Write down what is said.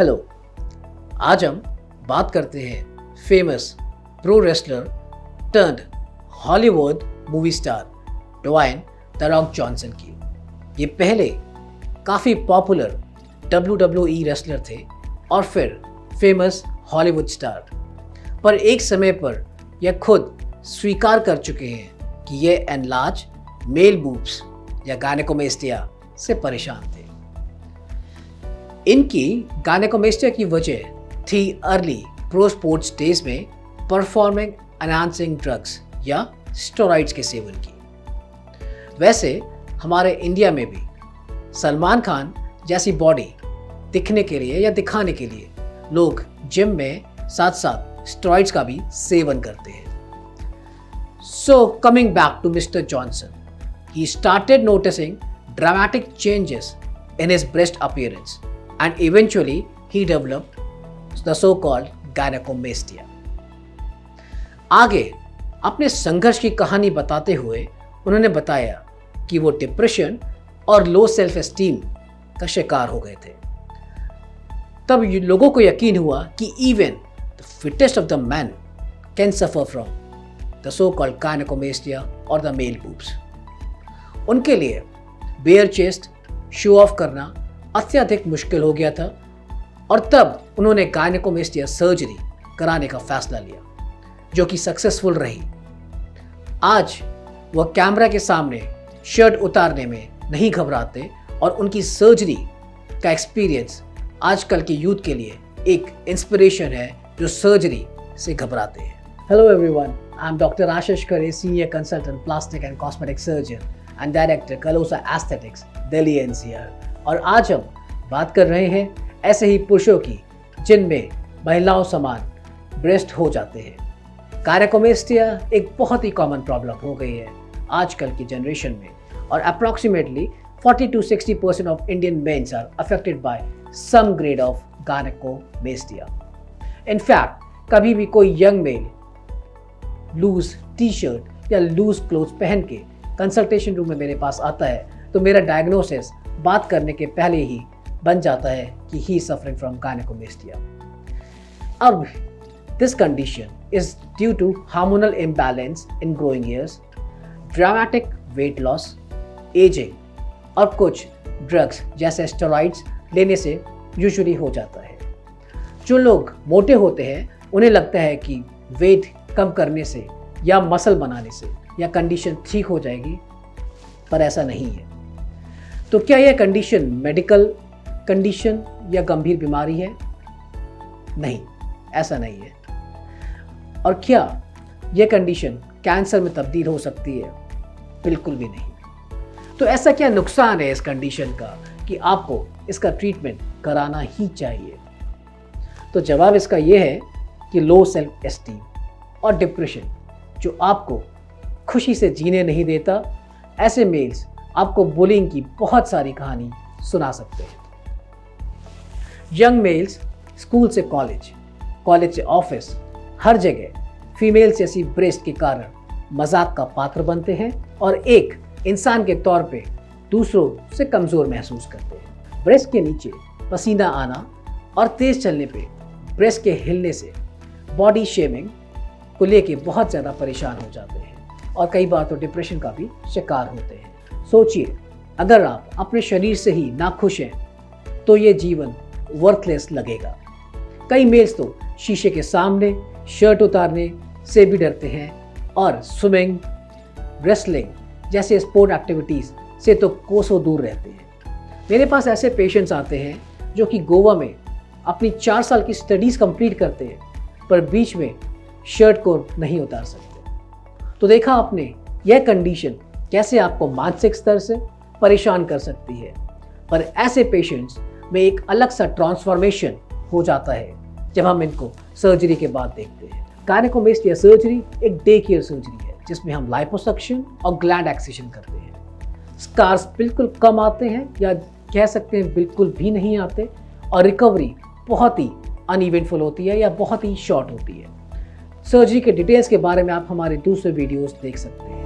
Hello, आज हम बात करते हैं famous pro wrestler turned Hollywood movie star Dwayne the Rock Johnson की। ये पहले काफ़ी पॉपुलर WWE रेसलर थे और फिर फेमस हॉलीवुड स्टार, पर एक समय पर यह खुद स्वीकार कर चुके हैं कि ये एनलार्ज मेल बूब्स या गायनेकोमेस्टिया से परेशान थे। इनकी गायनेकोमेस्टिया की वजह थी अर्ली प्रो स्पोर्ट्स डेज में परफॉर्मिंग एनहांसिंग ड्रग्स या स्टेरॉइड्स के सेवन की। वैसे हमारे इंडिया में भी सलमान खान जैसी बॉडी दिखने के लिए या दिखाने के लिए लोग जिम में साथ साथ स्टेरॉइड्स का भी सेवन करते हैं। So coming back to mister Johnson, he started noticing dramatic changes in his breast appearance and eventually he developed the so-called gynecomastia. आगे अपने संघर्ष की कहानी बताते हुए उन्होंने बताया कि वो डिप्रेशन और लो सेल्फ एस्टीम का शिकार हो गए थे। तब लोगों को यकीन हुआ कि even the fittest of the man can suffer from the so called gynecomastia और द मेल बूब्स। उनके लिए बेयर चेस्ट शो ऑफ करना अत्यधिक मुश्किल हो गया था और तब उन्होंने गायनेकोमेस्टिया सर्जरी कराने का फैसला लिया, जो कि सक्सेसफुल रही। आज वह कैमरा के सामने शर्ट उतारने में नहीं घबराते और उनकी सर्जरी का एक्सपीरियंस आजकल के यूथ के लिए एक इंस्पिरेशन है जो सर्जरी से घबराते हैं। Hello everyone, I am doctor Ashish Kare, senior consultant plastic and cosmetic surgeon and director Kalosa aesthetics Delhi NCR. और आज हम बात कर रहे हैं ऐसे ही पुरुषों की जिनमें महिलाओं समान ब्रेस्ट हो जाते हैं। गायनेकोमेस्टिया एक बहुत ही कॉमन प्रॉब्लम हो गई है आजकल की जनरेशन में और approximately 40 to 60% of Indian mens are affected by some grade of gynaecomastia. In fact कभी भी कोई young male loose T shirt या लूज क्लोथ पहन के कंसल्टेशन रूम में मेरे पास आता है तो मेरा डायग्नोसिस बात करने के पहले ही बन जाता है कि ही सफरिंग फ्रॉम गायनेकोमेस्टिया। अब this condition is due to hormonal imbalance in growing years, dramatic weight loss, ageing और कुछ ड्रग्स जैसे स्टेरॉइड्स लेने से यूजुअली हो जाता है। जो लोग मोटे होते हैं उन्हें लगता है कि वेट कम करने से या मसल बनाने से या कंडीशन ठीक हो जाएगी, पर ऐसा नहीं है। तो क्या यह कंडीशन मेडिकल कंडीशन या गंभीर बीमारी है? नहीं, ऐसा नहीं है। और क्या यह कंडीशन कैंसर में तब्दील हो सकती है? बिल्कुल भी नहीं। तो ऐसा क्या नुकसान है इस कंडीशन का कि आपको इसका ट्रीटमेंट कराना ही चाहिए? तो जवाब इसका यह है कि लो सेल्फ एस्टीम और डिप्रेशन जो आपको खुशी से जीने नहीं देता, ऐसे मेल्स आपको बुलिंग की बहुत सारी कहानी सुना सकते हैं। यंग मेल्स स्कूल से कॉलेज, कॉलेज से ऑफिस, हर जगह फीमेल्स जैसी ब्रेस्ट के कारण मजाक का पात्र बनते हैं और एक इंसान के तौर पे दूसरों से कमज़ोर महसूस करते हैं। ब्रेस्ट के नीचे पसीना आना और तेज चलने पे ब्रेस्ट के हिलने से बॉडी शेमिंग को लेके बहुत ज़्यादा परेशान हो जाते हैं और कई बार तो डिप्रेशन का भी शिकार होते हैं। सोचिए, अगर आप अपने शरीर से ही नाखुश हैं तो ये जीवन वर्थलेस लगेगा। कई मेल्स तो शीशे के सामने शर्ट उतारने से भी डरते हैं और स्विमिंग, रेसलिंग जैसे स्पोर्ट एक्टिविटीज़ से तो कोसों दूर रहते हैं। मेरे पास ऐसे पेशेंट्स आते हैं जो कि गोवा में अपनी 4 साल की स्टडीज़ कंप्लीट करते हैं पर बीच में शर्ट को नहीं उतार सकते। तो देखा आपने, यह कंडीशन कैसे आपको मानसिक स्तर से परेशान कर सकती है। पर ऐसे पेशेंट्स में एक अलग सा ट्रांसफॉर्मेशन हो जाता है जब हम इनको सर्जरी के बाद देखते हैं। गायनेकोमेस्टिया सर्जरी एक डे केयर सर्जरी है जिसमें हम लाइपोसक्शन और ग्लैंड एक्सिशन करते हैं। स्कार्स बिल्कुल कम आते हैं या कह सकते हैं बिल्कुल भी नहीं आते और रिकवरी बहुत ही अनइवेंटफुल होती है या बहुत ही शॉर्ट होती है। सर्जरी के डिटेल्स के बारे में आप हमारे दूसरे वीडियोस देख सकते हैं।